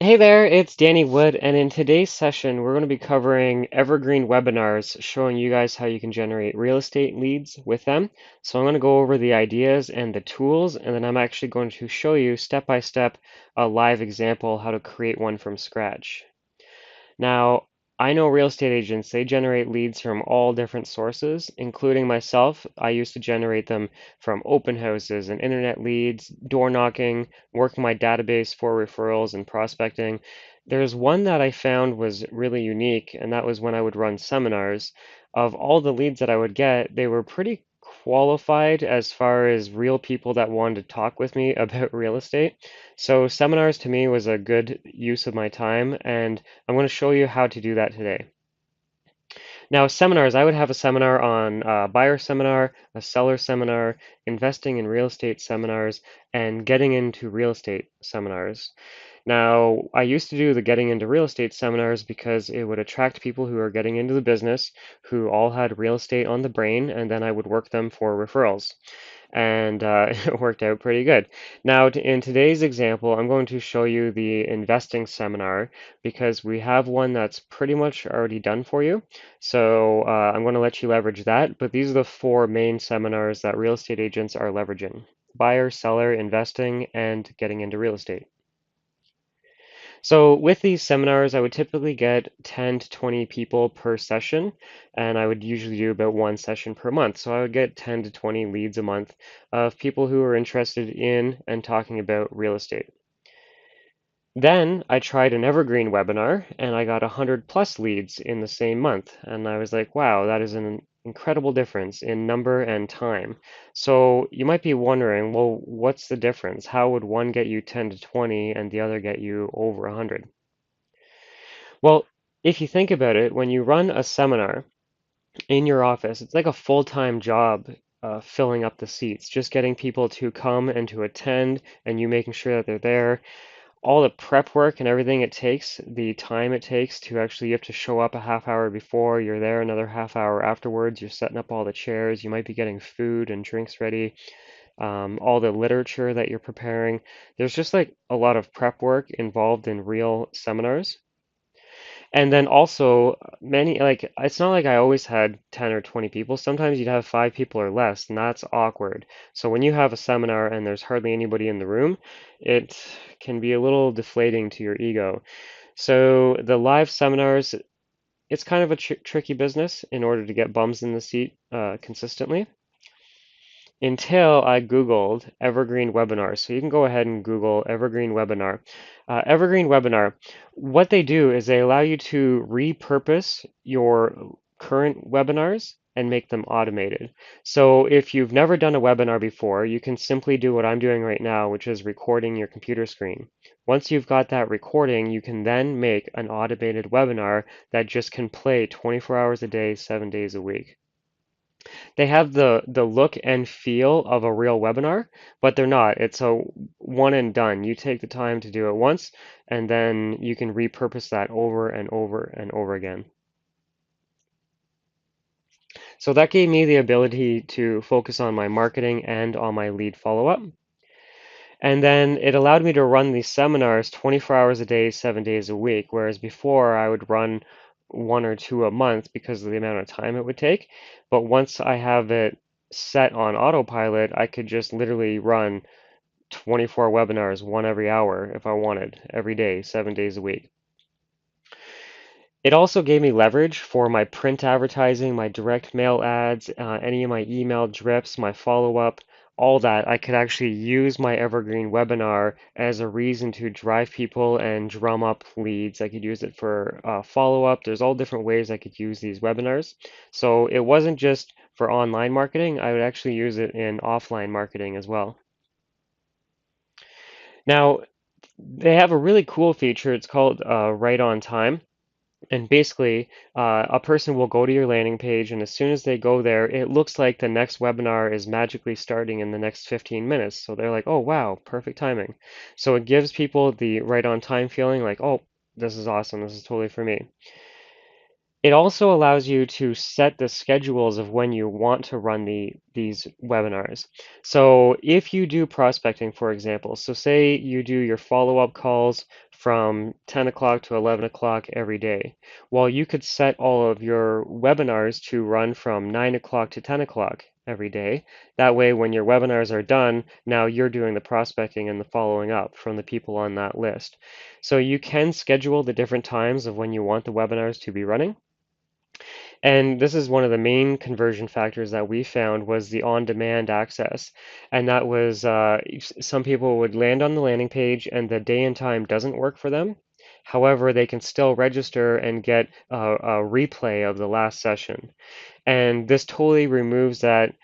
Hey there, it's Danny Wood, and in today's session, we're going to be covering Evergreen Webinars, showing you guys how you can generate real estate leads with them. So I'm going to go over the ideas and the tools, and then I'm actually going to show you step by step a live example how to create one from scratch. Now, I know real estate agents, they generate leads from all different sources, including myself. I used to generate them from open houses and internet leads, door knocking, working my database for referrals and prospecting. There's one that I found was really unique, and that was when I would run seminars. Of all the leads that I would get, they were pretty qualified as far as real people that wanted to talk with me about real estate. So seminars to me was a good use of my time, and I'm going to show you how to do that today. Now, seminars, I would have a seminar on buyer seminar, a seller seminar, investing in real estate seminars, and getting into real estate seminars. Now, I used to do the getting into real estate seminars because it would attract people who are getting into the business, who all had real estate on the brain, and then I would work them for referrals, and it worked out pretty good. Now, in today's example, I'm going to show you the investing seminar because we have one that's pretty much already done for you. So I'm going to let you leverage that, but these are the four main seminars that real estate agents are leveraging: buyer, seller, investing, and getting into real estate. So with these seminars, I would typically get 10 to 20 people per session, and I would usually do about one session per month. So I would get 10 to 20 leads a month of people who are interested in and talking about real estate. Then I tried an Evergreen webinar and I got 100 plus leads in the same month. And I was like, wow, that is an incredible difference in number and time. So you might be wondering, well, what's the difference? How would one get you 10 to 20 and the other get you over 100? Well, if you think about it, when you run a seminar in your office, it's like a full-time job filling up the seats, just getting people to come and to attend, and you making sure that they're there. All the prep work and everything it takes, the time it takes to actually, you have to show up a half hour before, you're there another half hour afterwards, you're setting up all the chairs, you might be getting food and drinks ready, all the literature that you're preparing. There's just like a lot of prep work involved in real seminars. And then also many, like, it's not like I always had 10 or 20 people. Sometimes you'd have 5 people or less, and that's awkward. So when you have a seminar and there's hardly anybody in the room, it can be a little deflating to your ego. So the live seminars, it's kind of a tricky business in order to get bums in the seat consistently, until I Googled Evergreen Webinars. So you can go ahead and Google Evergreen Webinar. Evergreen Webinar, what they do is they allow you to repurpose your current webinars and make them automated. So if you've never done a webinar before, you can simply do what I'm doing right now, which is recording your computer screen. Once you've got that recording, you can then make an automated webinar that just can play 24 hours a day, 7 days a week. They have the look and feel of a real webinar, but they're not. It's a one and done. You take the time to do it once, and then you can repurpose that over and over and over again. So that gave me the ability to focus on my marketing and on my lead follow-up. And then it allowed me to run these seminars 24 hours a day, 7 days a week, whereas before I would run one or two a month because of the amount of time it would take. But once I have it set on autopilot, I could just literally run 24 webinars, one every hour if I wanted, every day, 7 days a week. It also gave me leverage for my print advertising, my direct mail ads, any of my email drips, my follow-up, all that. I could actually use my Evergreen webinar as a reason to drive people and drum up leads. I could use it for follow-up. There's all different ways I could use these webinars. So it wasn't just for online marketing. I would actually use it in offline marketing as well. Now, they have a really cool feature. It's called Right on Time. And basically, a person will go to your landing page, and as soon as they go there, it looks like the next webinar is magically starting in the next 15 minutes. So they're like, oh, wow, perfect timing. So it gives people the right on time feeling like, oh, this is awesome. This is totally for me. It also allows you to set the schedules of when you want to run these webinars. So if you do prospecting, for example, so say you do your follow-up calls from 10 o'clock to 11 o'clock every day. Well, you could set all of your webinars to run from 9 o'clock to 10 o'clock every day. That way, when your webinars are done, now you're doing the prospecting and the following up from the people on that list. So you can schedule the different times of when you want the webinars to be running. And this is one of the main conversion factors that we found was the on-demand access. And that was some people would land on the landing page and the day and time doesn't work for them. However, they can still register and get a replay of the last session. And this totally removes that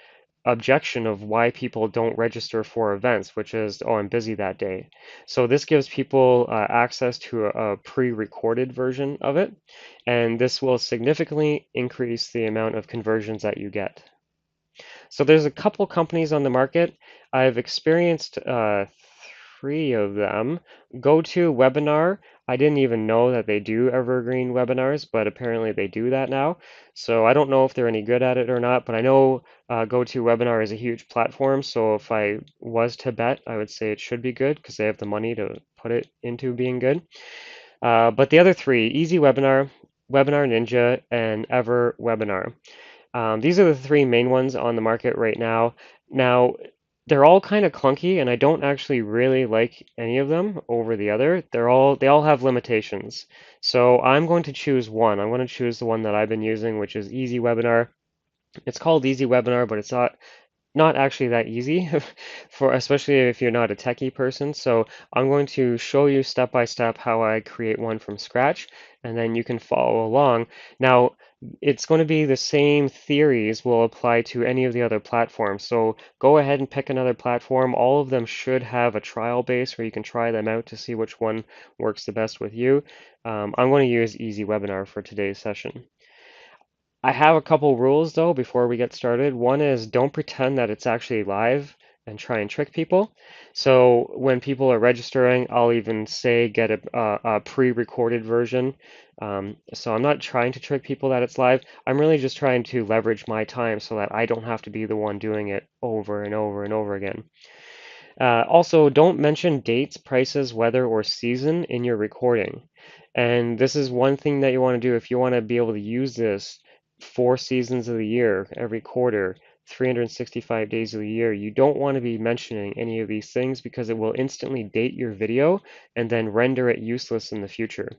objection of why people don't register for events, which is, oh, I'm busy that day. So this gives people access to a pre-recorded version of it, and this will significantly increase the amount of conversions that you get. So there's a couple companies on the market. I've experienced three of them. GoToWebinar, I didn't even know that they do Evergreen Webinars, but apparently they do that now. So I don't know if they're any good at it or not, but I know GoToWebinar is a huge platform. So if I was to bet, I would say it should be good because they have the money to put it into being good. But the other three, Easy Webinar, Webinar Ninja, and Ever Webinar. These are the three main ones on the market right now. Now, they're all kind of clunky, and I don't actually really like any of them over the other. They all have limitations. So I'm going to choose one. I'm going to choose the one that I've been using, which is Easy Webinar. It's called Easy Webinar, but it's not actually that easy for especially if you're not a techie person. So I'm going to show you step by step how I create one from scratch, and then you can follow along. Now, it's going to be the same theories will apply to any of the other platforms. So go ahead and pick another platform. All of them should have a trial base where you can try them out to see which one works the best with you. I'm going to use Easy Webinar for today's session. I have a couple rules though before we get started. One is don't pretend that it's actually live and try and trick people. So when people are registering, I'll even say get a pre-recorded version. So I'm not trying to trick people that it's live. I'm really just trying to leverage my time so that I don't have to be the one doing it over and over and over again. Also, don't mention dates, prices, weather, or season in your recording. And this is one thing that you want to do if you want to be able to use this 4 seasons of the year, every quarter, 365 days of the year. You don't want to be mentioning any of these things because it will instantly date your video and then render it useless in the future.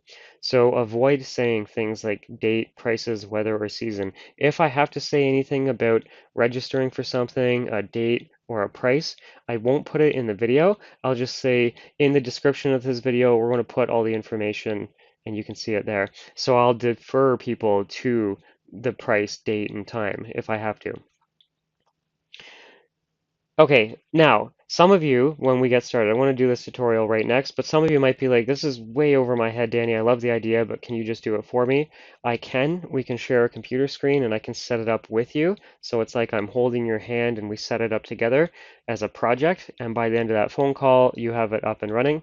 So avoid saying things like date, prices, weather, or season. If I have to say anything about registering for something, a date, or a price, I won't put it in the video. I'll just say in the description of this video, we're going to put all the information and you can see it there. So I'll defer people to the price, date, and time if I have to. Okay, now, some of you, when we get started, I want to do this tutorial right next, but some of you might be like, this is way over my head, Danny. I love the idea, but can you just do it for me? I can. We can share a computer screen and I can set it up with you. So it's like I'm holding your hand and we set it up together as a project. And by the end of that phone call, you have it up and running.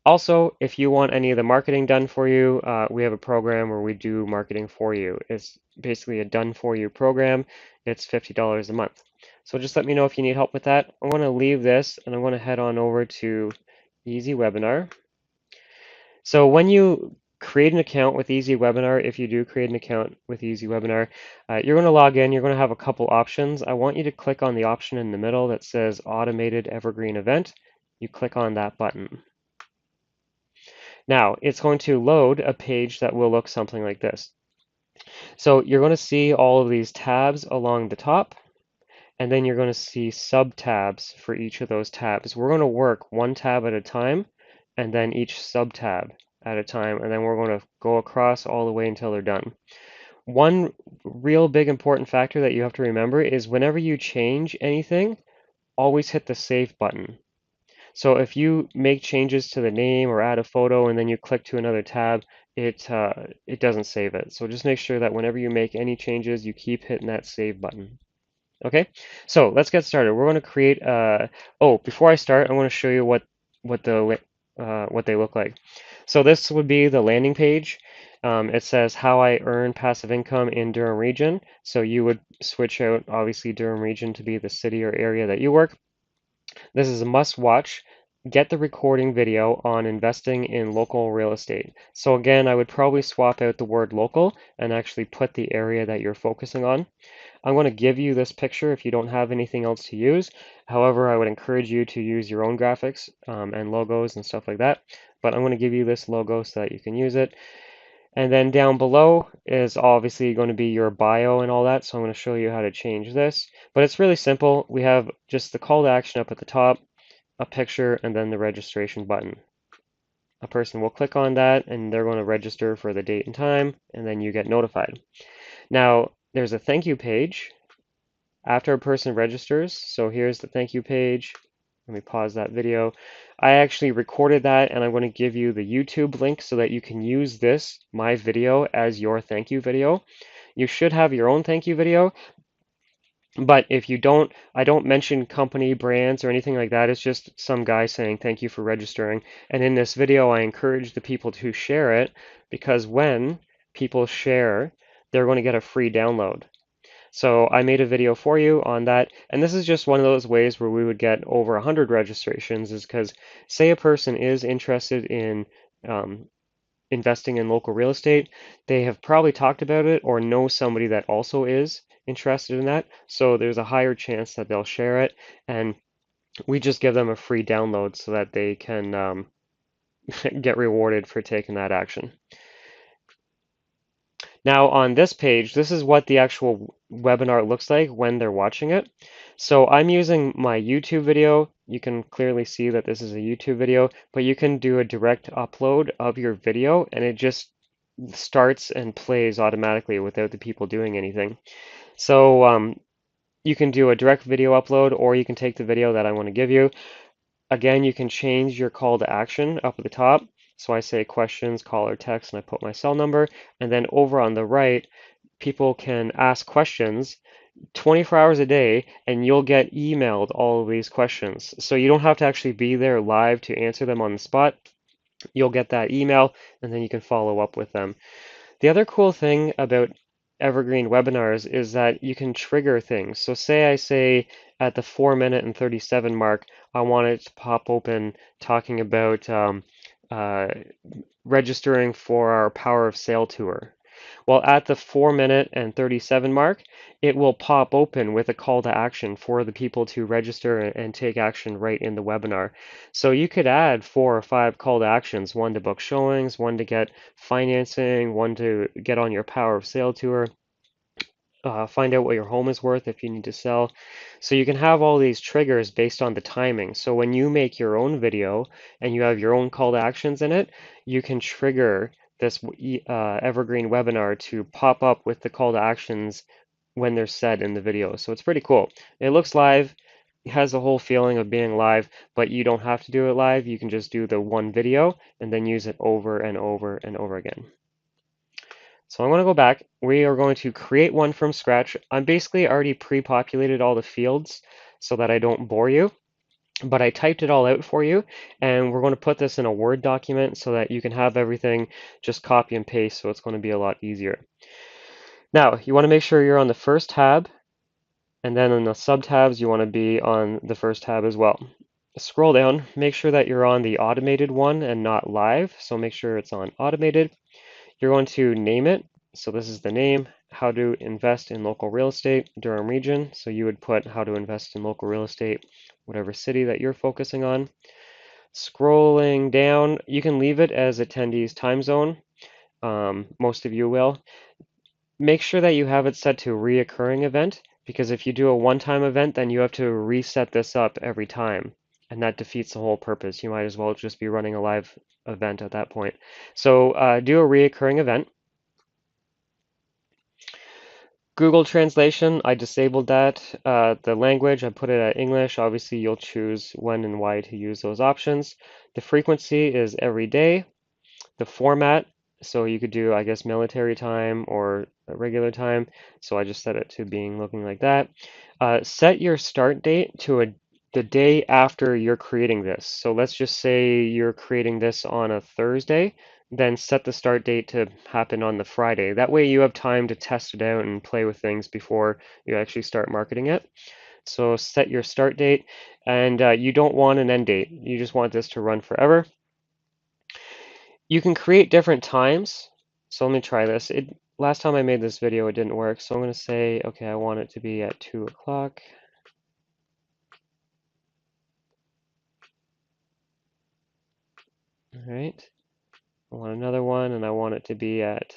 Also, if you want any of the marketing done for you, we have a program where we do marketing for you. It's basically a done for you program. It's $50 a month. So just let me know if you need help with that. I'm going to leave this and I'm going to head on over to Easy Webinar. So when you create an account with Easy Webinar, if you do create an account with Easy Webinar, you're going to log in. You're going to have a couple options. I want you to click on the option in the middle that says Automated Evergreen Event. You click on that button. Now, it's going to load a page that will look something like this. So you're going to see all of these tabs along the top, and then you're going to see sub-tabs for each of those tabs. We're going to work one tab at a time, and then each sub-tab at a time, and then we're going to go across all the way until they're done. One real big important factor that you have to remember is whenever you change anything, always hit the save button. So if you make changes to the name or add a photo and then you click to another tab, it doesn't save it. So just make sure that whenever you make any changes, you keep hitting that save button. Okay, so let's get started. We're going to create. Oh, before I start, I want to show you what they look like. So this would be the landing page. It says how I earn passive income in Durham region. So you would switch out obviously Durham region to be the city or area that you work. This is a must watch. Get the recording video on investing in local real estate. So again, I would probably swap out the word local and actually put the area that you're focusing on. I'm going to give you this picture if you don't have anything else to use. However, I would encourage you to use your own graphics and logos and stuff like that. But I'm going to give you this logo so that you can use it. And then down below is obviously going to be your bio and all that. So I'm going to show you how to change this. But it's really simple. We have just the call to action up at the top, a picture, and then the registration button. A person will click on that and they're going to register for the date and time, and then you get notified. Now, there's a thank you page after a person registers. So here's the thank you page. Let me pause that video. I actually recorded that and I'm going to give you the YouTube link so that you can use this, my video, as your thank you video. You should have your own thank you video, but if you don't, I don't mention company brands or anything like that. It's just some guy saying thank you for registering. And in this video, I encourage the people to share it because when people share, they're going to get a free download. So I made a video for you on that, and this is just one of those ways where we would get over 100 registrations is because say a person is interested in um, investing in local real estate, they have probably talked about it or know somebody that also is interested in that, so there's a higher chance that they'll share it, and we just give them a free download so that they can get rewarded for taking that action. Now on this page, this is what the actual webinar looks like when they're watching it. So I'm using my YouTube video. You can clearly see that this is a YouTube video, but you can do a direct upload of your video and it just starts and plays automatically without the people doing anything. So you can do a direct video upload or you can take the video that I want to give you. Again, you can change your call to action up at the top. So I say questions, call or text, and I put my cell number. And then over on the right, people can ask questions 24 hours a day, and you'll get emailed all of these questions. So you don't have to actually be there live to answer them on the spot. You'll get that email, and then you can follow up with them. The other cool thing about Evergreen Webinars is that you can trigger things. So say I say at the 4 minute and 37 mark, I want it to pop open talking about uh, registering for our Power of Sale tour. Well, at the 4 minute and 37 mark, it will pop open with a call to action for the people to register and take action right in the webinar. So you could add 4 or 5 call to actions, one to book showings, one to get financing, one to get on your Power of Sale tour, find out what your home is worth if you need to sell. So you can have all these triggers based on the timing. So when you make your own video and you have your own call to actions in it, you can trigger this Evergreen webinar to pop up with the call to actions when they're said in the video. So it's pretty cool. It looks live. It has the whole feeling of being live, but you don't have to do it live. You can just do the one video and then use it over and over and over again. So I'm going to go back. We are going to create one from scratch. I'm basically already pre-populated all the fields so that I don't bore you, but I typed it all out for you, and we're going to put this in a Word document so that you can have everything just copy and paste, so it's going to be a lot easier. Now, you want to make sure you're on the first tab, and then in the sub-tabs, you want to be on the first tab as well. Scroll down, make sure that you're on the automated one and not live, so make sure it's on automated. You're going to name it. So this is the name, how to invest in local real estate, Durham region. So you would put how to invest in local real estate, whatever city that you're focusing on. Scrolling down, you can leave it as attendees time zone. Most of you will. Make sure that you have it set to reoccurring event, because if you do a one-time event, then you have to reset this up every time, and that defeats the whole purpose. You might as well just be running a live event at that point. So do a reoccurring event. Google Translation, I disabled that. The language, I put it at English. Obviously, you'll choose when and why to use those options. The frequency is every day. The format, so you could do, I guess, military time or regular time. So I just set it to being looking like that. Set your start date to the day after you're creating this. So let's just say you're creating this on a Thursday. then set the start date to happen on the Friday. That way you have time to test it out and play with things before you actually start marketing it. So set your start date, and you don't want an end date. You just want this to run forever. You can create different times. So let me try this. Last time I made this video, it didn't work. So I'm going to say, okay, I want it to be at 2 o'clock. All right. I want another one, and I want it to be at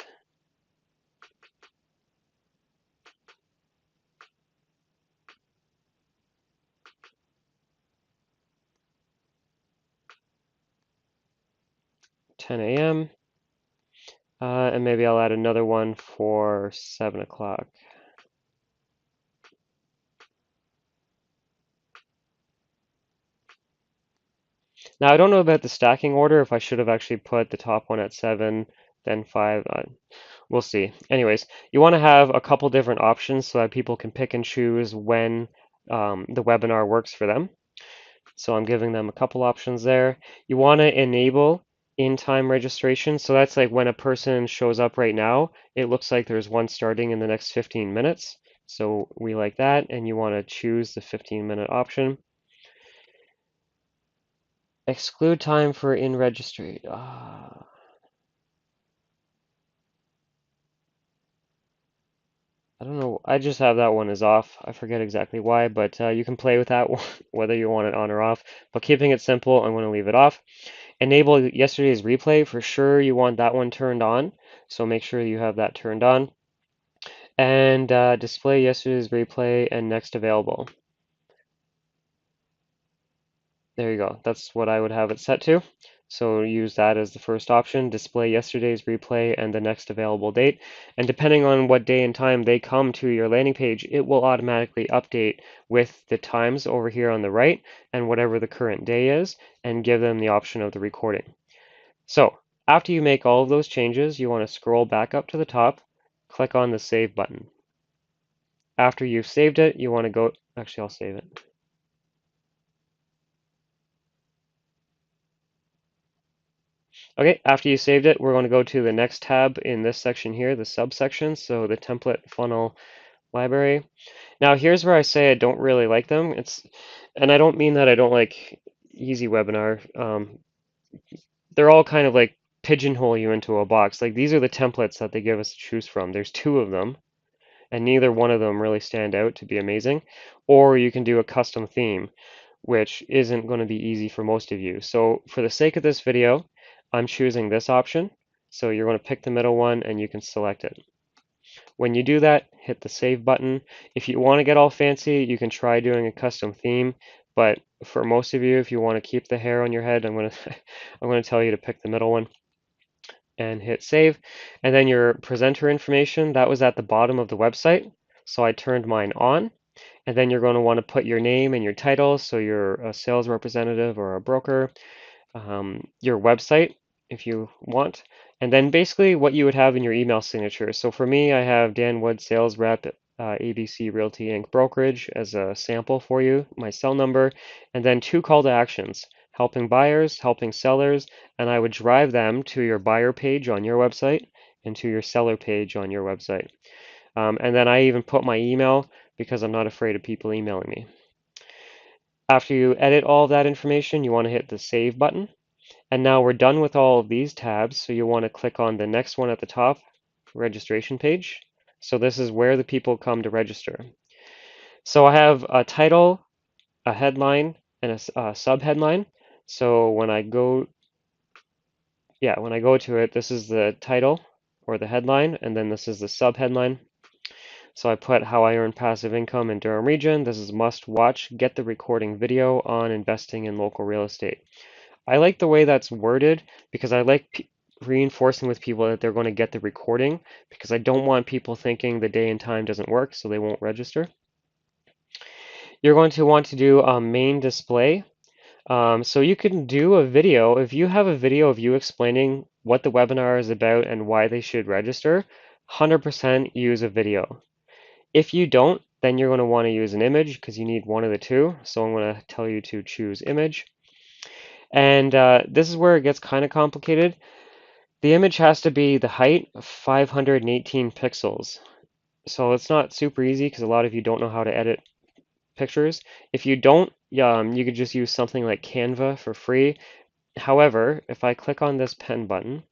10 a.m. And maybe I'll add another one for 7 o'clock. Now, I don't know about the stacking order, if I should have actually put the top one at 7, then 5. We'll see. Anyways, you want to have a couple different options so that people can pick and choose when the webinar works for them. So I'm giving them a couple options there. You want to enable in-time registration. So that's like when a person shows up right now, it looks like there's one starting in the next 15 minutes. So we like that, and you want to choose the 15-minute option. Exclude time for in-registry. I don't know. I just have that one as off. I forget exactly why, but you can play with that one, whether you want it on or off. But keeping it simple, I'm going to leave it off. Enable yesterday's replay. For sure, you want that one turned on. So make sure you have that turned on. And display yesterday's replay and next available. There you go. That's what I would have it set to. So use that as the first option, display yesterday's replay and the next available date. And depending on what day and time they come to your landing page, it will automatically update with the times over here on the right and whatever the current day is, and give them the option of the recording. So after you make all of those changes, you want to scroll back up to the top, click on the Save button. After you've saved it, you want to go, actually I'll save it. Okay, after you saved it, we're going to go to the next tab in this section here, the subsection, so the template funnel library. Now here's where I say I don't really like them. And I don't mean that I don't like Easy Webinar. They're all kind of like pigeonhole you into a box. Like these are the templates that they give us to choose from. There's 2 of them, and neither one of them really stand out to be amazing. Or you can do a custom theme, which isn't going to be easy for most of you. So for the sake of this video, I'm choosing this option. So you're going to pick the middle one and you can select it. When you do that, hit the save button. If you want to get all fancy, you can try doing a custom theme, but for most of you, if you want to keep the hair on your head, I'm going to I'm going to tell you to pick the middle one and hit save. And then your presenter information, that was at the bottom of the website. So I turned mine on. And then you're going to want to put your name and your title, so you're a sales representative or a broker, your website if you want, and then basically what you would have in your email signature. So for me, I have Dan Wood, sales rep, ABC Realty Inc. brokerage as a sample for you, my cell number, and then 2 call to actions, helping buyers, helping sellers, and I would drive them to your buyer page on your website and to your seller page on your website. And then I even put my email because I'm not afraid of people emailing me. After you edit all of that information, you want to hit the save button. And now we're done with all of these tabs, so you want to click on the next one at the top, registration page. So this is where the people come to register. So I have a title, a headline, and a sub-headline. So when I go to it, this is the title or the headline, and then this is the sub-headline. So I put how I earn passive income in Durham region. This is must watch. Get the recording video on investing in local real estate. I like the way that's worded because I like reinforcing with people that they're going to get the recording, because I don't want people thinking the day and time doesn't work, so they won't register. You're going to want to do a main display. So you can do a video. If you have a video of you explaining what the webinar is about and why they should register, 100% use a video. If you don't, then you're going to want to use an image because you need one of the 2. So I'm going to tell you to choose image. And this is where it gets kind of complicated. The image has to be the height of 518 pixels. So it's not super easy because a lot of you don't know how to edit pictures. If you don't, you could just use something like Canva for free. However, if I click on this pen button,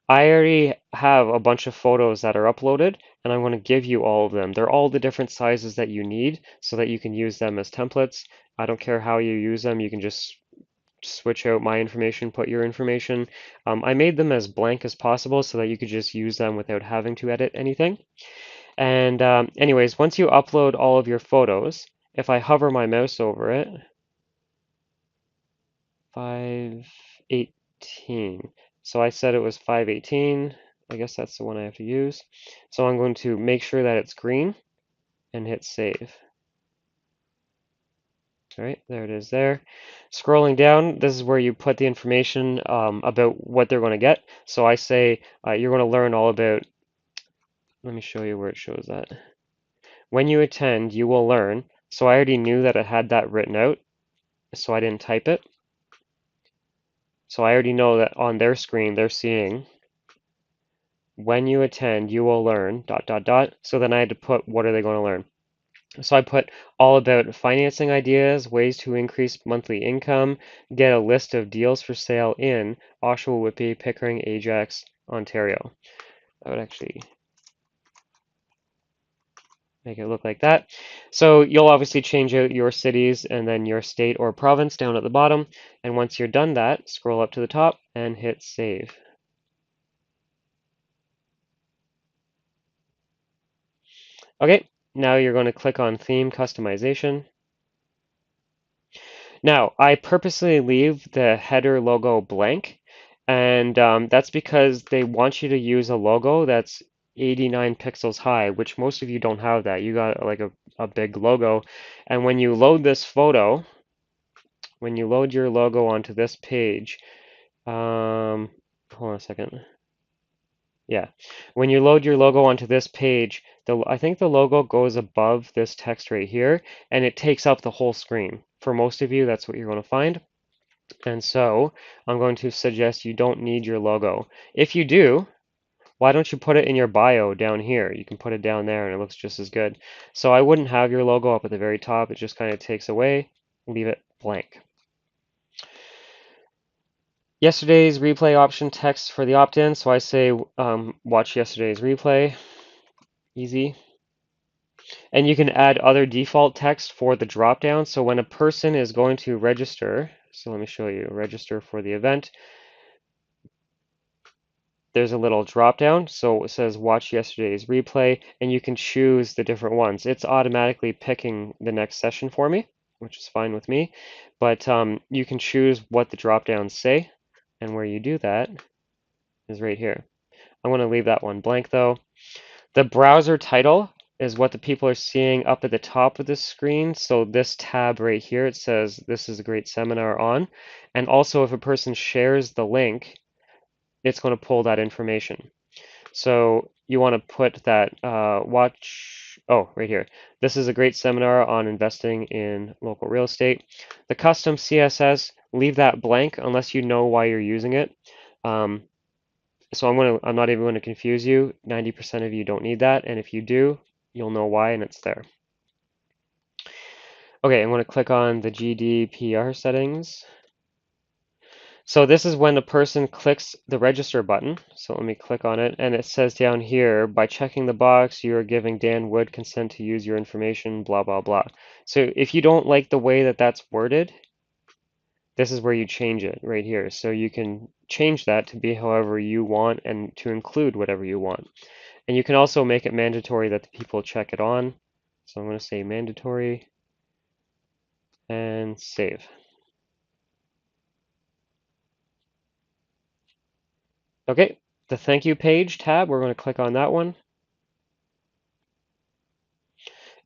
I already have a bunch of photos that are uploaded, and I'm going to give you all of them. They're all the different sizes that you need so that you can use them as templates. I don't care how you use them. You can just switch out my information, put your information. I made them as blank as possible so that you could just use them without having to edit anything. And anyways, once you upload all of your photos, if I hover my mouse over it, 518. So I said it was 518. I guess that's the one I have to use. So I'm going to make sure that it's green and hit save. All right, there it is there. Scrolling down, this is where you put the information about what they're going to get. So I say you're going to learn all about, let me show you where it shows that. When you attend, you will learn. So I already knew that it had that written out, so I didn't type it. So I already know that on their screen, they're seeing, when you attend, you will learn, dot, dot, dot. So then I had to put, what are they going to learn? So I put all about financing ideas, ways to increase monthly income, get a list of deals for sale in Oshawa, Whitby, Pickering, Ajax, Ontario. I would actually make it look like that. So you'll obviously change out your cities and then your state or province down at the bottom. And once you're done that, scroll up to the top and hit save. Okay, now you're going to click on theme customization. Now, I purposely leave the header logo blank, and that's because they want you to use a logo that's 89 pixels high, which most of you don't have that. You got like a big logo, and when you load this photo, when you load your logo onto this page, hold on a second. Yeah, when you load your logo onto this page, I think the logo goes above this text right here, and it takes up the whole screen. For most of you, that's what you're going to find. And so I'm going to suggest you don't need your logo. If you do, why don't you put it in your bio down here? You can put it down there and it looks just as good. So I wouldn't have your logo up at the very top. It just kind of takes away. Leave it blank. Yesterday's replay option text for the opt-in. So I say watch yesterday's replay. Easy. And you can add other default text for the drop-down. So when a person is going to register, so let me show you, register for the event. There's a little drop down, so it says watch yesterday's replay, and you can choose the different ones. It's automatically picking the next session for me, which is fine with me, but you can choose what the drop downs say, and where you do that is right here. I'm going to leave that one blank though. The browser title is what the people are seeing up at the top of the screen. So this tab right here, it says this is a great seminar on, and also if a person shares the link, it's going to pull that information. So you want to put that right here. This is a great seminar on investing in local real estate. The custom CSS, leave that blank unless you know why you're using it. So I'm not even going to confuse you. 90% of you don't need that, and if you do, you'll know why, and it's there. Okay, I'm going to click on the GDPR settings. So this is when a person clicks the register button. So let me click on it, and it says down here, by checking the box, you are giving Dan Wood consent to use your information, blah, blah, blah. So if you don't like the way that that's worded, this is where you change it right here. So you can change that to be however you want and to include whatever you want. And you can also make it mandatory that the people check it on. So I'm going to say mandatory and save. Okay, the thank you page tab, we're going to click on that one.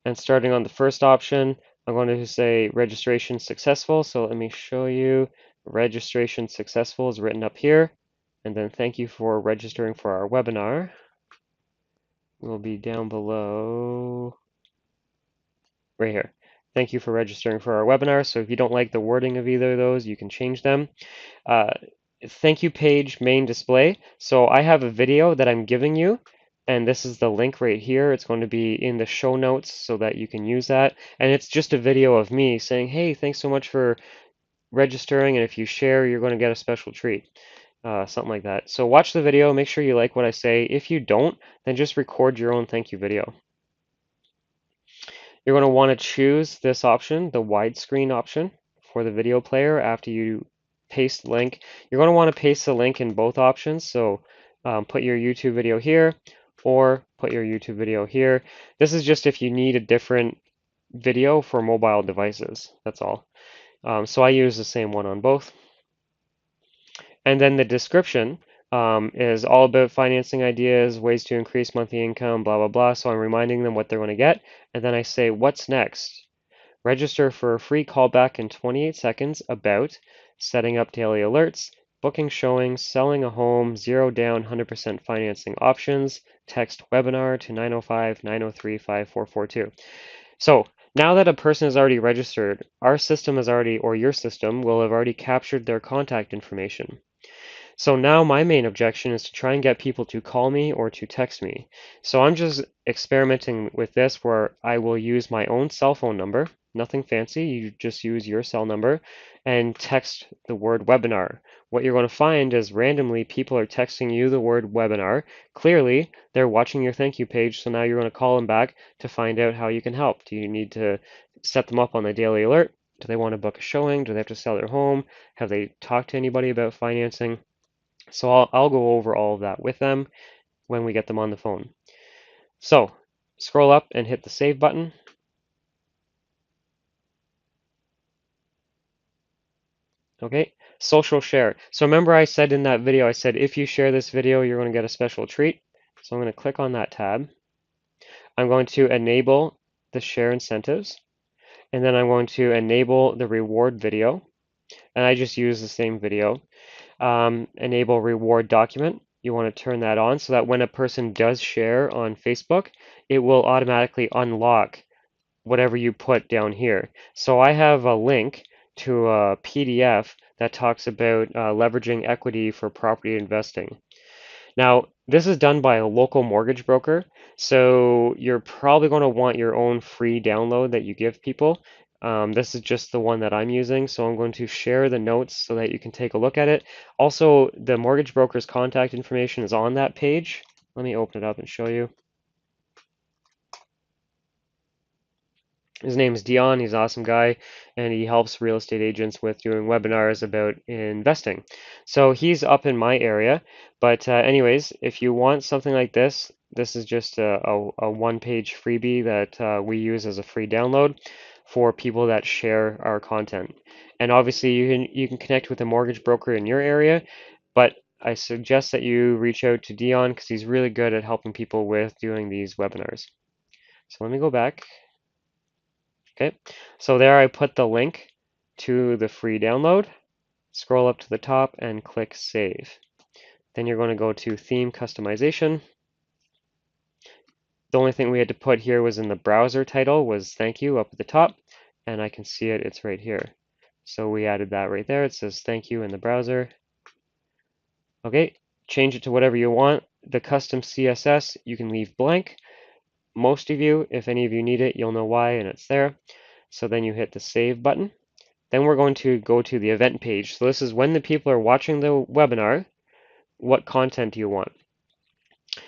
And starting on the first option, I'm going to say registration successful. So let me show you. Registration successful is written up here. And then thank you for registering for our webinar. Will be down below right here. Thank you for registering for our webinar. So if you don't like the wording of either of those, you can change them. thank you page main display. So I have a video that I'm giving you, and this is the link right here. It's going to be in the show notes so that you can use that. And it's just a video of me saying, hey, thanks so much for registering, and if you share, you're going to get a special treat. Something like that. So watch the video, make sure you like what I say. If you don't, then just record your own thank you video. You're going to want to choose this option, the widescreen option for the video player after you paste the link. You're going to want to paste the link in both options. So put your YouTube video here or put your YouTube video here. This is just if you need a different video for mobile devices. That's all. So I use the same one on both. And then the description is all about financing ideas, ways to increase monthly income, blah, blah, blah. So I'm reminding them what they're going to get. And then I say, what's next? Register for a free callback in 28 seconds about setting up daily alerts, booking showings, selling a home, zero down, 100% financing options, text webinar to 905-903-5442. So now that a person is already registered, our system has already, or your system will have already captured their contact information. So now my main objection is to try and get people to call me or to text me. So I'm just experimenting with this where I will use my own cell phone number, nothing fancy, you just use your cell number and text the word webinar. What you're going to find is randomly people are texting you the word webinar. Clearly, they're watching your thank you page, so now you're going to call them back to find out how you can help. Do you need to set them up on the daily alert? Do they want to book a showing? Do they have to sell their home? Have they talked to anybody about financing? So I'll go over all of that with them when we get them on the phone. So scroll up and hit the save button. Okay, social share. So remember I said in that video, I said if you share this video, you're going to get a special treat. So I'm going to click on that tab. I'm going to enable the share incentives, and then I'm going to enable the reward video. And I just use the same video. Enable reward document. You want to turn that on so that when a person does share on Facebook, it will automatically unlock whatever you put down here. So I have a link to a PDF that talks about leveraging equity for property investing. Now, this is done by a local mortgage broker, so you're probably going to want your own free download that you give people. This is just the one that I'm using, so I'm going to share the notes so that you can take a look at it. Also, the mortgage broker's contact information is on that page. Let me open it up and show you. His name is Dion. He's an awesome guy, and he helps real estate agents with doing webinars about investing. So he's up in my area. But anyways, if you want something like this, this is just a one-page freebie that we use as a free download for people that share our content. And obviously, you can connect with a mortgage broker in your area, but I suggest that you reach out to Dion because he's really good at helping people with doing these webinars. So let me go back. Okay, so there I put the link to the free download. Scroll up to the top and click Save. Then you're going to go to Theme Customization. The only thing we had to put here was in the browser title was thank you up at the top, and I can see it, it's right here. So we added that right there. It says thank you in the browser. Okay, change it to whatever you want. The custom CSS you can leave blank. Most of you, if any of you need it, you'll know why, and it's there. So then you hit the Save button. Then we're going to go to the event page. So this is when the people are watching the webinar, what content do you want?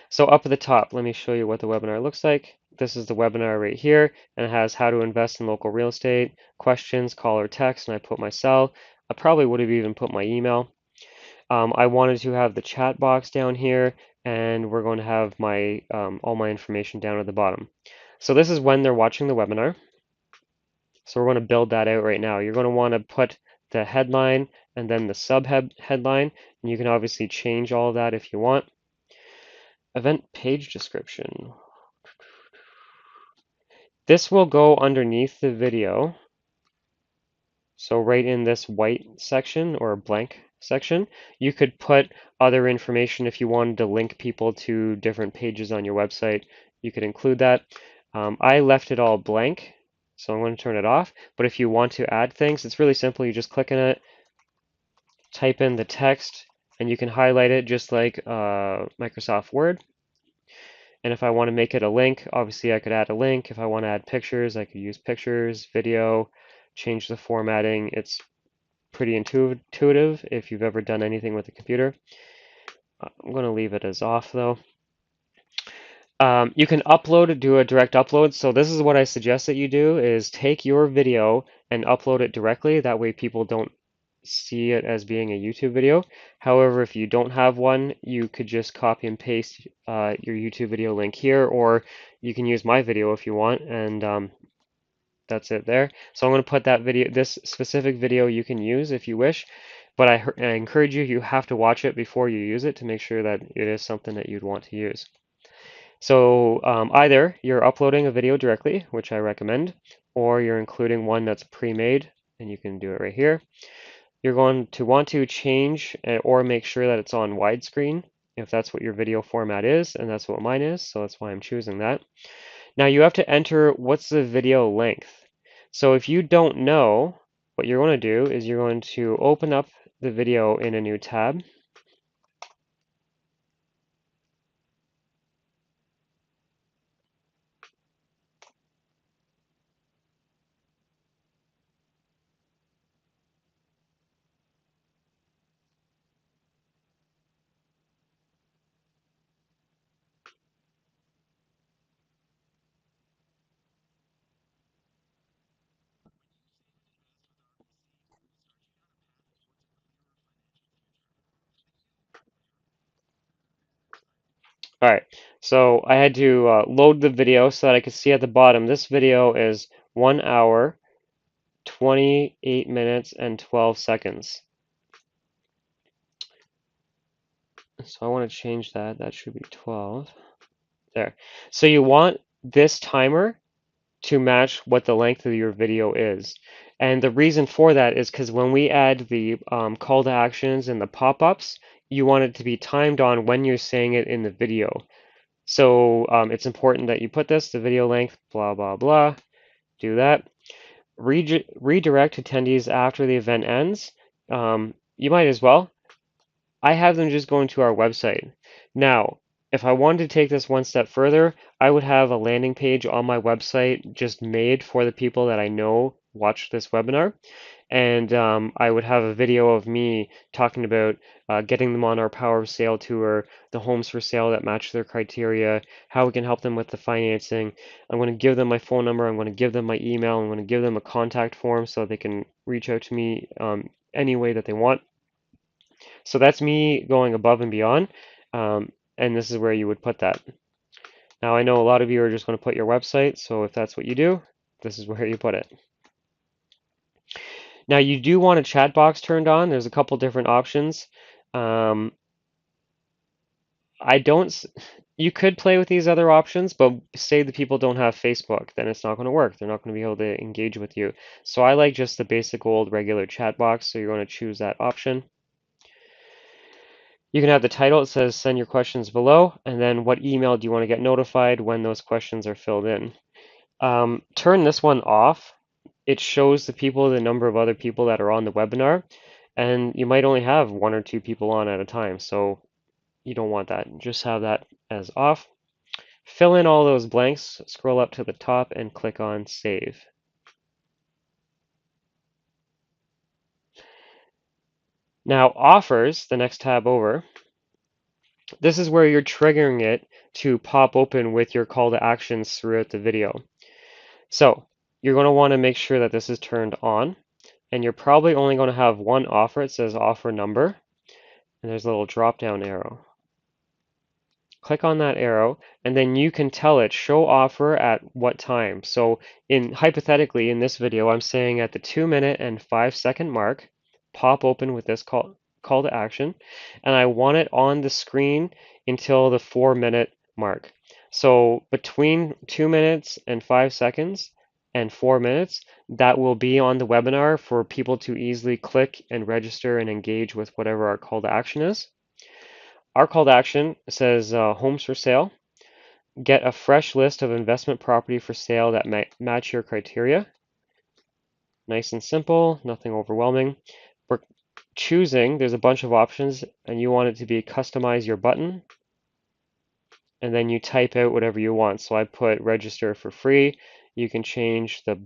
So up at the top, let me show you what the webinar looks like. This is the webinar right here, and it has how to invest in local real estate, questions, call or text, and I put my cell. I probably would have even put my email. I wanted to have the chat box down here, and we're going to have my all my information down at the bottom. So this is when they're watching the webinar. So we're going to build that out right now. You're going to want to put the headline and then the headline, and you can obviously change all of that if you want. Event page description. This will go underneath the video. So right in this white section or blank section, you could put other information if you wanted to link people to different pages on your website. You could include that. I left it all blank, so I'm going to turn it off. But if you want to add things, it's really simple. You just click on it, type in the text, and you can highlight it just like Microsoft Word. And if I want to make it a link, obviously I could add a link. If I want to add pictures, I could use pictures, video, change the formatting. It's pretty intuitive if you've ever done anything with a computer. I'm going to leave it as off though. You can upload, do a direct upload. So this is what I suggest that you do is take your video and upload it directly. That way people don't see it as being a YouTube video. However, if you don't have one, you could just copy and paste your YouTube video link here, or you can use my video if you want, and that's it there. So I'm going to put that video, this specific video you can use if you wish, but I encourage you have to watch it before you use it to make sure that it is something that you'd want to use. So either you're uploading a video directly, which I recommend, or you're including one that's pre-made, and you can do it right here. You're going to want to change or make sure that it's on widescreen if that's what your video format is, and that's what mine is, so that's why I'm choosing that. Now you have to enter what's the video length. So if you don't know, what you're going to do is you're going to open up the video in a new tab. All right, so I had to load the video so that I could see at the bottom. This video is 1 hour, 28 minutes, and 12 seconds. So I want to change that. That should be 12. There. So you want this timer to match what the length of your video is. And the reason for that is because when we add the call to actions and the pop-ups, you want it to be timed on when you're saying it in the video. So it's important that you put this, the video length, blah, blah, blah. Do that. Redirect attendees after the event ends. You might as well. I have them just going to our website. Now, if I wanted to take this one step further, I would have a landing page on my website just made for the people that I know watch this webinar. And I would have a video of me talking about getting them on our Power of Sale tour, the homes for sale that match their criteria, how we can help them with the financing. I'm going to give them my phone number. I'm going to give them my email. I'm going to give them a contact form so they can reach out to me any way that they want. So that's me going above and beyond, and this is where you would put that. Now I know a lot of you are just going to put your website, so if that's what you do, this is where you put it. Now you do want a chat box turned on. There's a couple different options. You could play with these other options, but say the people don't have Facebook, then it's not going to work. They're not going to be able to engage with you. So I like just the basic old regular chat box, so you're going to choose that option. You can have the title, it says send your questions below, and then what email do you want to get notified when those questions are filled in. Turn this one off. It shows the number of other people that are on the webinar, and you might only have 1 or 2 people on at a time, so you don't want that. Just have that as off. Fill in all those blanks, scroll up to the top, and click on Save. Now, Offers, the next tab over, this is where you're triggering it to pop open with your call to actions throughout the video. So you're going to want to make sure that this is turned on, and you're probably only going to have one offer. It says offer number, and there's a little drop down arrow. Click on that arrow, and then you can tell it show offer at what time. So hypothetically in this video, I'm saying at the 2-minute and 5-second mark, pop open with this call to action, and I want it on the screen until the 4-minute mark. So between 2 minutes and 5 seconds and 4 minutes, that will be on the webinar for people to easily click and register and engage with whatever our call to action is. Our call to action says homes for sale. Get a fresh list of investment property for sale that match your criteria. Nice and simple, nothing overwhelming. choosing, there's a bunch of options, and you want it to be customize your button, and then you type out whatever you want. So I put register for free. You can change the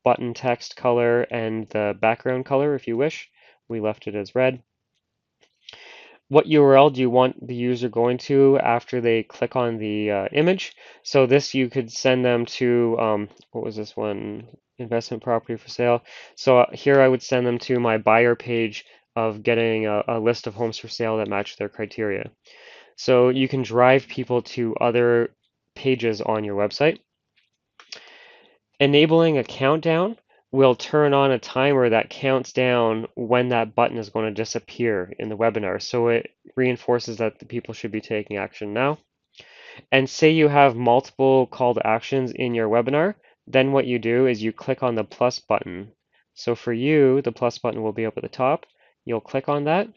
button text color and the background color if you wish. We left it as red. What URL do you want the user going to after they click on the image? So this you could send them to, what was this one? Investment property for sale. So here I would send them to my buyer page of getting a list of homes for sale that match their criteria. So you can drive people to other pages on your website. Enabling a countdown will turn on a timer that counts down when that button is going to disappear in the webinar. So it reinforces that the people should be taking action now. And say you have multiple call to actions in your webinar, then what you do is you click on the plus button. So for you, the plus button will be up at the top. You'll click on that,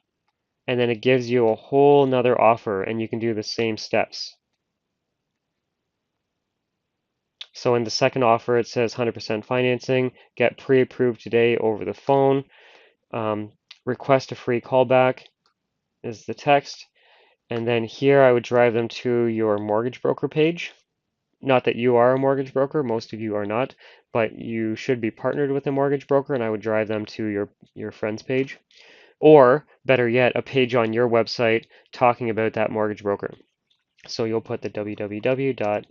and then it gives you a whole nother offer, and you can do the same steps. So in the second offer, it says 100% financing, get pre-approved today over the phone, request a free callback is the text. And then here I would drive them to your mortgage broker page. Not that you are a mortgage broker, most of you are not, but you should be partnered with a mortgage broker, and I would drive them to your friend's page. Or better yet, a page on your website talking about that mortgage broker. So you'll put the www dot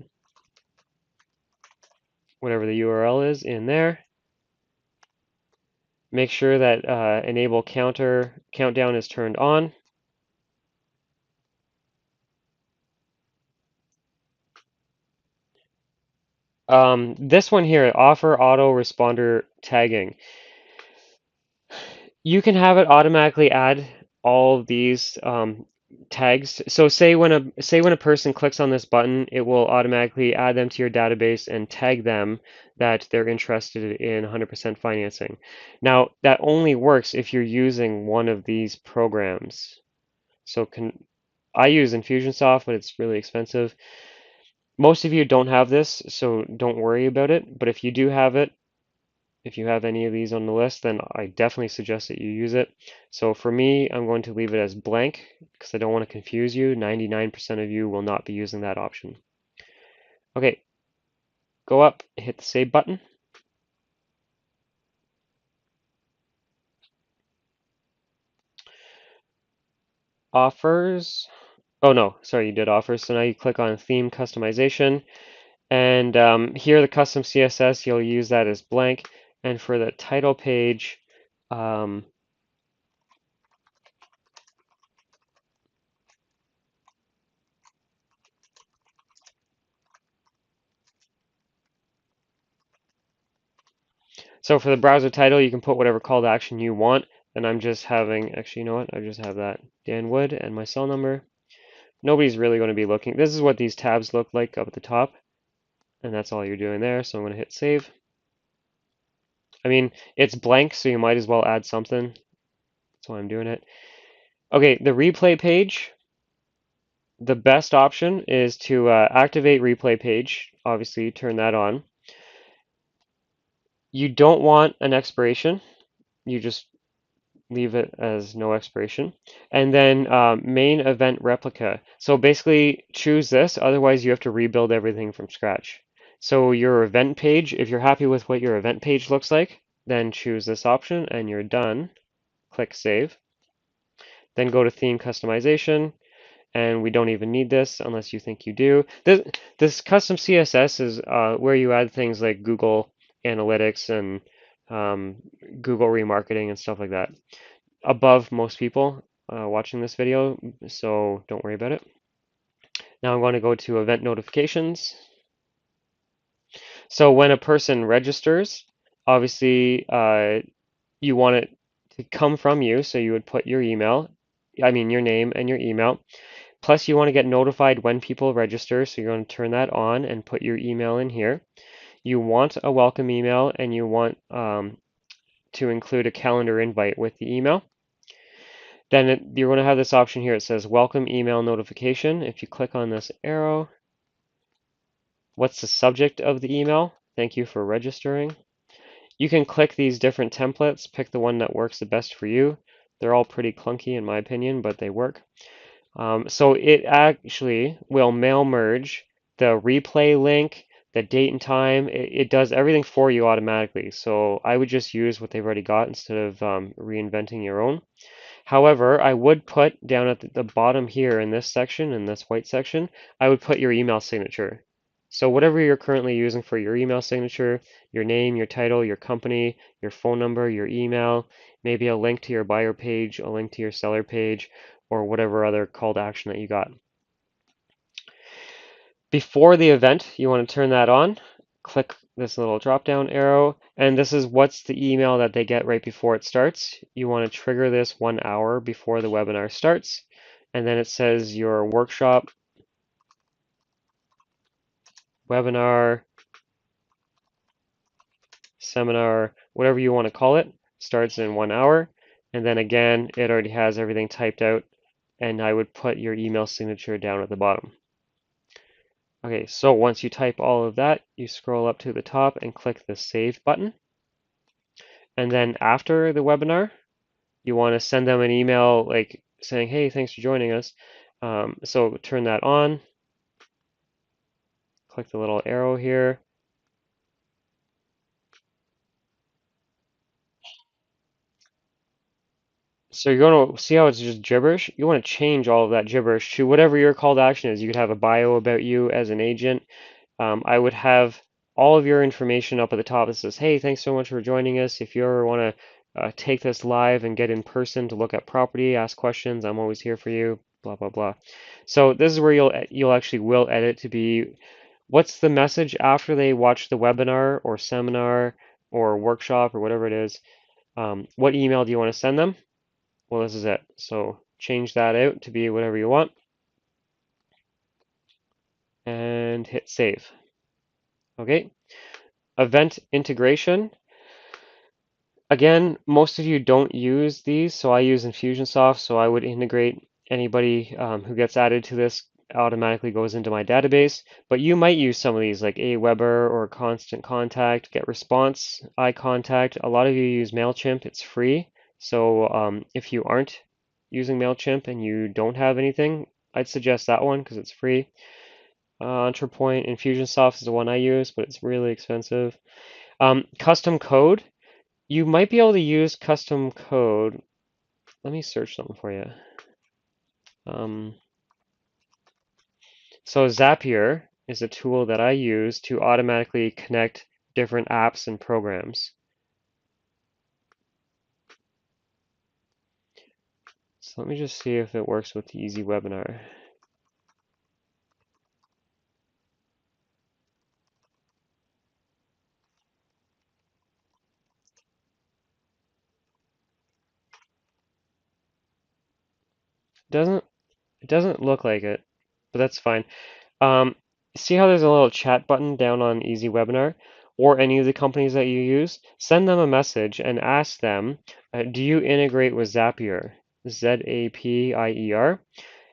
whatever the URL is in there. Make sure that enable countdown is turned on. This one here, offer auto responder tagging. You can have it automatically add all of these tags. So say when a person clicks on this button, it will automatically add them to your database and tag them that they're interested in 100% financing. Now, that only works if you're using one of these programs. So I use Infusionsoft, but it's really expensive. Most of you don't have this, so don't worry about it. But if you do have it, if you have any of these on the list, then I definitely suggest that you use it. So for me, I'm going to leave it as blank because I don't want to confuse you. 99% of you will not be using that option. Okay, go up, hit the save button. Offers. Oh no, sorry, you did offers. So now you click on theme customization. And here, the custom CSS, you'll use that as blank. And for the title page, so for the browser title, you can put whatever call to action you want. And I'm just having, actually, you know what? I just have that Dan Wood and my cell number. Nobody's really going to be looking. This is what these tabs look like up at the top. And that's all you're doing there. So I'm going to hit save. I mean, it's blank, so you might as well add something. That's why I'm doing it. Okay, the replay page. The best option is to activate replay page. Obviously, turn that on. You don't want an expiration. You just leave it as no expiration. And then main event replica. So basically choose this, otherwise you have to rebuild everything from scratch. So your event page, if you're happy with what your event page looks like, then choose this option and you're done. Click save. Then go to theme customization, and we don't even need this unless you think you do. This custom CSS is where you add things like Google Analytics and Google remarketing and stuff like that. Above most people watching this video, so don't worry about it. Now I'm going to go to event notifications. So when a person registers, obviously you want it to come from you, so you would put your email, I mean your name and your email. Plus you want to get notified when people register, so you're going to turn that on and put your email in here. You want a welcome email, and you want to include a calendar invite with the email. Then you're going to have this option here. It says welcome email notification. If you click on this arrow, what's the subject of the email? Thank you for registering. You can click these different templates, pick the one that works the best for you. They're all pretty clunky in my opinion, but they work. So it actually will mail merge the replay link, the date and time. It does everything for you automatically. So I would just use what they've already got instead of reinventing your own. However, I would put down at the bottom here in this section, in this white section, I would put your email signature. So whatever you're currently using for your email signature, your name, your title, your company, your phone number, your email, maybe a link to your buyer page, a link to your seller page, or whatever other call to action that you got. Before the event, you want to turn that on. Click this little drop down arrow, and this is what's the email that they get right before it starts. You want to trigger this 1 hour before the webinar starts, and then it says your workshop, webinar, seminar, whatever you want to call it, starts in 1 hour. And then again, it already has everything typed out, and I would put your email signature down at the bottom. Okay, so once you type all of that, you scroll up to the top and click the Save button. And then after the webinar, you want to send them an email like saying, hey, thanks for joining us. So turn that on, click the little arrow here. So you're going to see how it's just gibberish? You want to change all of that gibberish to whatever your call to action is. You could have a bio about you as an agent. I would have all of your information up at the top that says, hey, thanks so much for joining us. If you ever want to take this live and get in person to look at property, ask questions, I'm always here for you, blah, blah, blah. So this is where you'll actually will edit to be, what's the message after they watch the webinar or seminar or workshop or whatever it is? What email do you want to send them? Well, this is it. So change that out to be whatever you want and hit save. Okay. Event integration. Again, most of you don't use these, so I use Infusionsoft, so I would integrate anybody who gets added to this automatically goes into my database, but you might use some of these like Aweber or Constant Contact, Get Response, iContact. A lot of you use MailChimp, it's free. So if you aren't using MailChimp and you don't have anything, I'd suggest that one because it's free. Entrepoint, Infusionsoft is the one I use, but it's really expensive. Custom code. You might be able to use custom code. Let me search something for you. So Zapier is a tool that I use to automatically connect different apps and programs. So let me just see if it works with the Easy Webinar. It doesn't look like it, but that's fine. Um, See how there's a little chat button down on Easy Webinar or any of the companies that you use? Send them a message and ask them, do you integrate with Zapier? Zapier.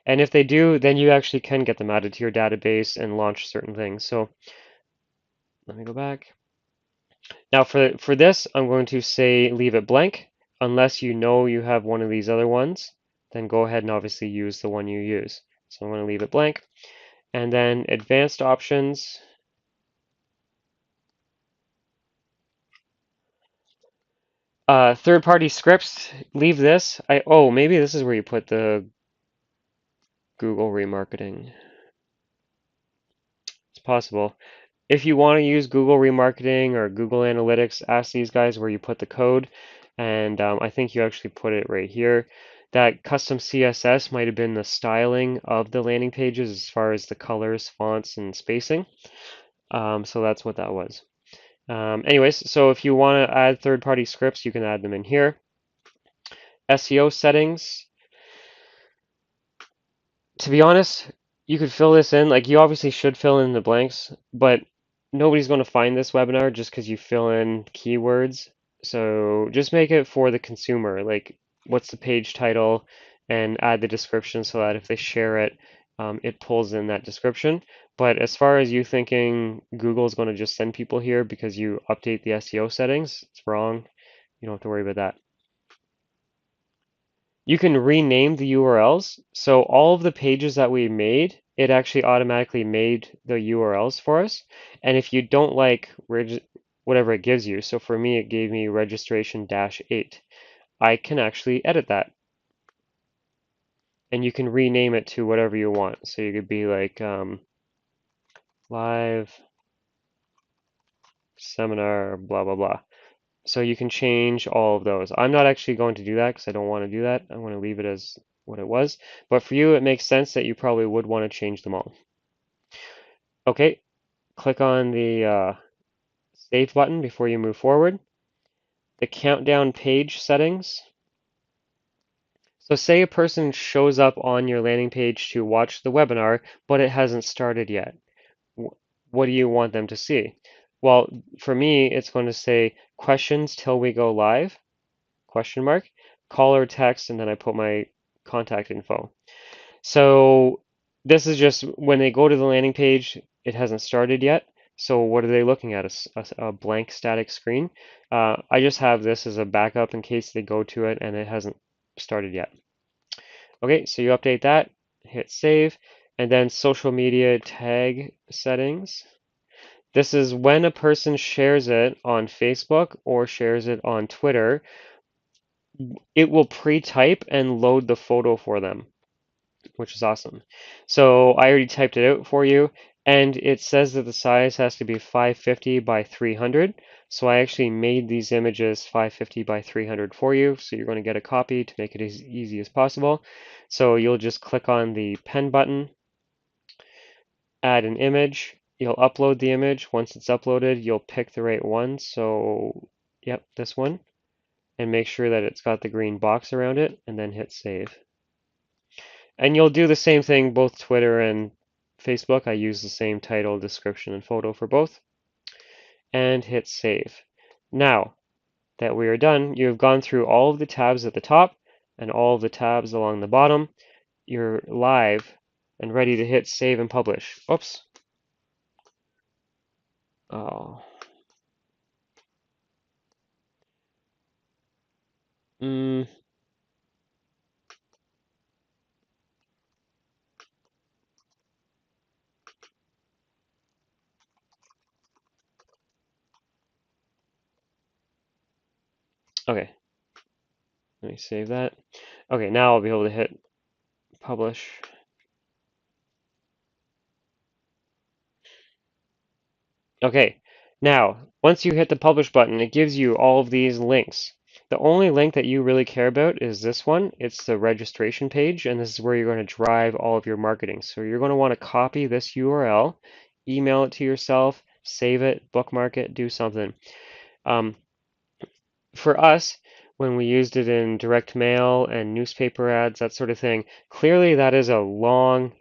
And if they do, then you actually can get them added to your database and launch certain things. So let me go back. Now for this, I'm going to say leave it blank. Unless you know you have one of these other ones, then go ahead and obviously use the one you use. So I'm going to leave it blank. And then advanced options. Third-party scripts, leave this. Oh, maybe this is where you put the Google remarketing. It's possible. If you want to use Google remarketing or Google Analytics, ask these guys where you put the code. And I think you actually put it right here. That custom CSS might have been the styling of the landing pages as far as the colors, fonts, and spacing. So that's what that was. Anyways, so if you want to add third-party scripts, you can add them in here. SEO settings. To be honest, you could fill this in. Like, you obviously should fill in the blanks, but nobody's going to find this webinar just because you fill in keywords. So just make it for the consumer. Like, what's the page title, and add the description so that if they share it, it pulls in that description. But as far as you thinking Google is going to just send people here because you update the SEO settings, it's wrong. You don't have to worry about that. You can rename the URLs. So all of the pages that we made, it actually automatically made the URLs for us. And if you don't like whatever it gives you, so for me, it gave me registration-8. I can actually edit that. And you can rename it to whatever you want. So you could be like live seminar, blah, blah, blah. So you can change all of those. I'm not actually going to do that because I don't want to do that. I want to leave it as what it was. But for you, it makes sense that you probably would want to change them all. Okay, click on the save button before you move forward. The countdown page settings. So say a person shows up on your landing page to watch the webinar, but it hasn't started yet. What do you want them to see? Well, for me, it's going to say questions till we go live, question mark, call or text, and then I put my contact info. So this is just when they go to the landing page, it hasn't started yet. So what are they looking at? A blank static screen. I just have this as a backup in case they go to it and it hasn't started yet. Okay, so you update that, hit save, and then social media tag settings. This is when a person shares it on Facebook or shares it on Twitter, it will pre-type and load the photo for them, which is awesome. So I already typed it out for you, and it says that the size has to be 550 by 300. So I actually made these images 550 by 300 for you, so you're going to get a copy to make it as easy as possible. So you'll just click on the pen button, add an image, you'll upload the image. Once it's uploaded, you'll pick the right one. So, yep, this one, and make sure that it's got the green box around it, and then hit save. And you'll do the same thing both Twitter and Facebook. I use the same title, description, and photo for both. And hit save. Now that we are done, you've gone through all of the tabs at the top and all of the tabs along the bottom. You're live and ready to hit save and publish. Oops. Oh. Mm. Okay. Let me save that. Okay, now I'll be able to hit publish. Okay, now once you hit the publish button, it gives you all of these links. The only link that you really care about is this one. It's the registration page, and this is where you're going to drive all of your marketing. So you're going to want to copy this URL, email it to yourself, save it, bookmark it, do something. For us, when we used it in direct mail and newspaper ads, that sort of thing, clearly that is a long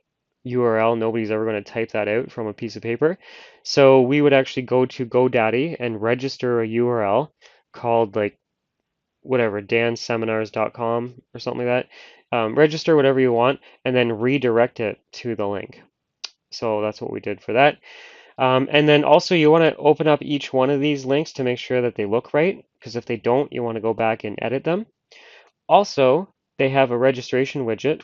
URL. Nobody's ever going to type that out from a piece of paper. So we would actually go to GoDaddy and register a URL called like whatever, danseminars.com or something like that. Register whatever you want and then redirect it to the link. So that's what we did for that. And then also you want to open up each one of these links to make sure that they look right, because if they don't, you want to go back and edit them. Also, they have a registration widget,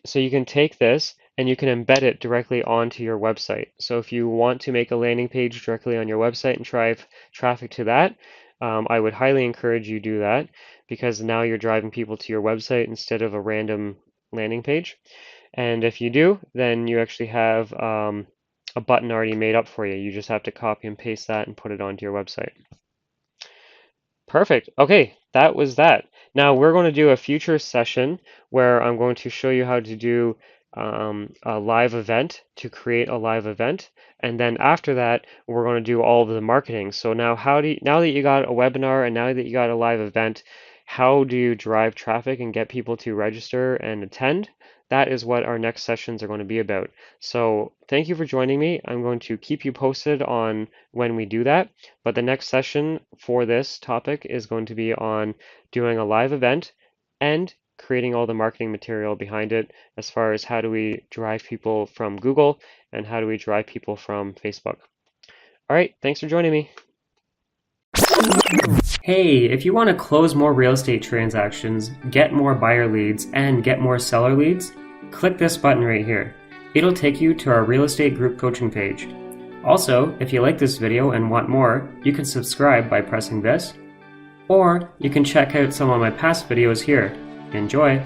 so you can take this and you can embed it directly onto your website. So if you want to make a landing page directly on your website and drive traffic to that, I would highly encourage you do that, because now you're driving people to your website instead of a random landing page. And if you do, then you actually have a button already made up for you. You just have to copy and paste that and put it onto your website. Perfect. Okay, that was that. Now we're going to do a future session where I'm going to show you how to do a live event, to create a live event. And then after that, we're going to do all of the marketing. So now now that you got a webinar and now that you got a live event, how do you drive traffic and get people to register and attend? That is what our next sessions are going to be about. So thank you for joining me. I'm going to keep you posted on when we do that. But the next session for this topic is going to be on doing a live event and creating all the marketing material behind it, as far as how do we drive people from Google and how do we drive people from Facebook. All right, thanks for joining me. Hey, if you want to close more real estate transactions, get more buyer leads, and get more seller leads, click this button right here. It'll take you to our real estate group coaching page. Also, if you like this video and want more, you can subscribe by pressing this, or you can check out some of my past videos here. Enjoy!